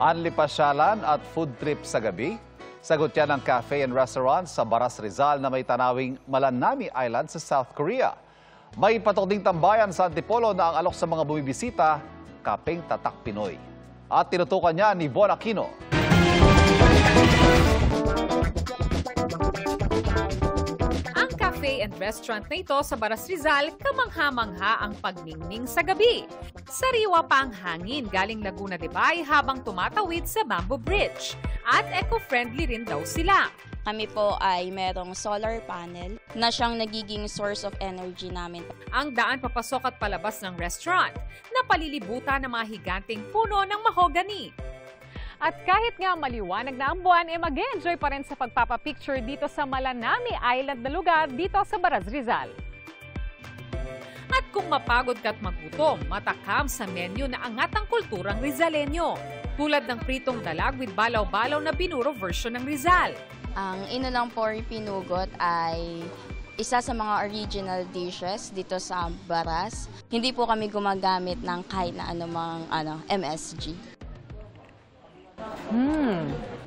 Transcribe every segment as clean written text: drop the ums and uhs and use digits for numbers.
Anli pasyalan at food trip sa gabi? Sagot yan ng cafe and restaurant sa Baras Rizal na may tanawing Malanami Island sa South Korea. May patok ding tambayan sa Antipolo na ang alok sa mga bumibisita, Kapeng Tatak Pinoy. At tinutukan niya ni Von Aquino. Cafe and restaurant na ito sa Baras Rizal, kamangha-mangha ang pagningning sa gabi. Sariwa pa ang hangin galing Laguna de Bay habang tumatawid sa Bamboo Bridge. At eco-friendly rin daw sila. Kami po ay merong solar panel na siyang nagiging source of energy namin. Ang daan papasok at palabas ng restaurant na palilibutan ng mga higanteng puno ng mahogany. At kahit nga maliwanag na ang buwan, mag-enjoy pa rin sa pagpapapicture dito sa Malanami Island na lugar dito sa Baras Rizal. At kung mapagod ka't magutom, matakam sa menu na angat ang kulturang Rizalenyo. Tulad ng pritong dalag with balaw-balaw na binuro version ng Rizal. Ang inulang pori pinugot ay isa sa mga original dishes dito sa Baras. Hindi po kami gumagamit ng kahit na anumang MSG.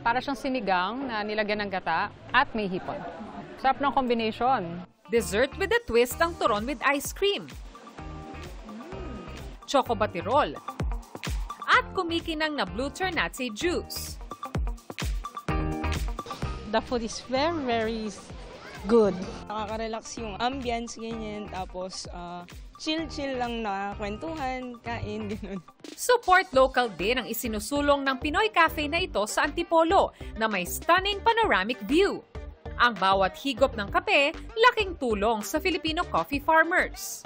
Para siyang sinigang na nilagyan ng gata at may hipon. Sarap ng combination. Dessert with a twist ang turon with ice cream. Choco batirol. At kumikinang na blue ternatse juice. The food is very, very good. Nakaka-relax yung ambience, ganyan. Tapos, chill-chill lang na kwentuhan, kain, gano'n. Support local din ang isinusulong ng Pinoy Cafe na ito sa Antipolo na may stunning panoramic view. Ang bawat higop ng kape, laking tulong sa Filipino coffee farmers.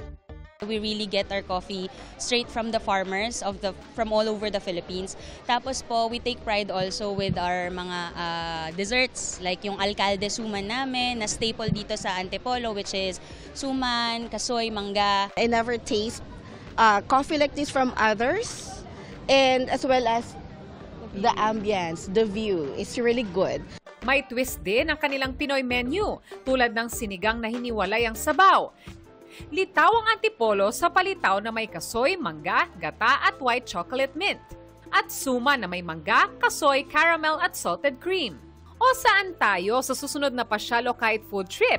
We really get our coffee straight from the farmers from all over the Philippines. Tapos po, we take pride also with our mga desserts like yung alcalde suman namin na staple dito sa Antipolo, which is suman, kasoy, mangga. I never taste coffee like this from others, and as well as the ambience, the view. It's really good. May twist din ang kanilang Pinoy menu tulad ng sinigang na hiniwalay ang sabaw. Litaw ang Antipolo sa palitaw na may kasoy, mangga, gata at white chocolate mint. At suma na may mangga, kasoy, caramel at salted cream. O saan tayo sa susunod na pasyal o kahit food trip?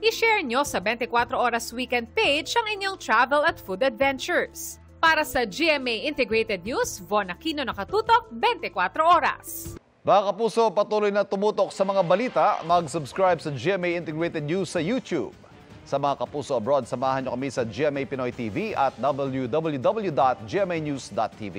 I-share nyo sa 24 Oras Weekend page ang inyong travel at food adventures. Para sa GMA Integrated News, Von Aquino, nakatutok 24 Oras. Mga kapuso, patuloy na tumutok sa mga balita. Mag-subscribe sa GMA Integrated News sa YouTube. Sa mga kapuso abroad, samahan nyo kami sa GMA Pinoy TV at www.gmanews.tv.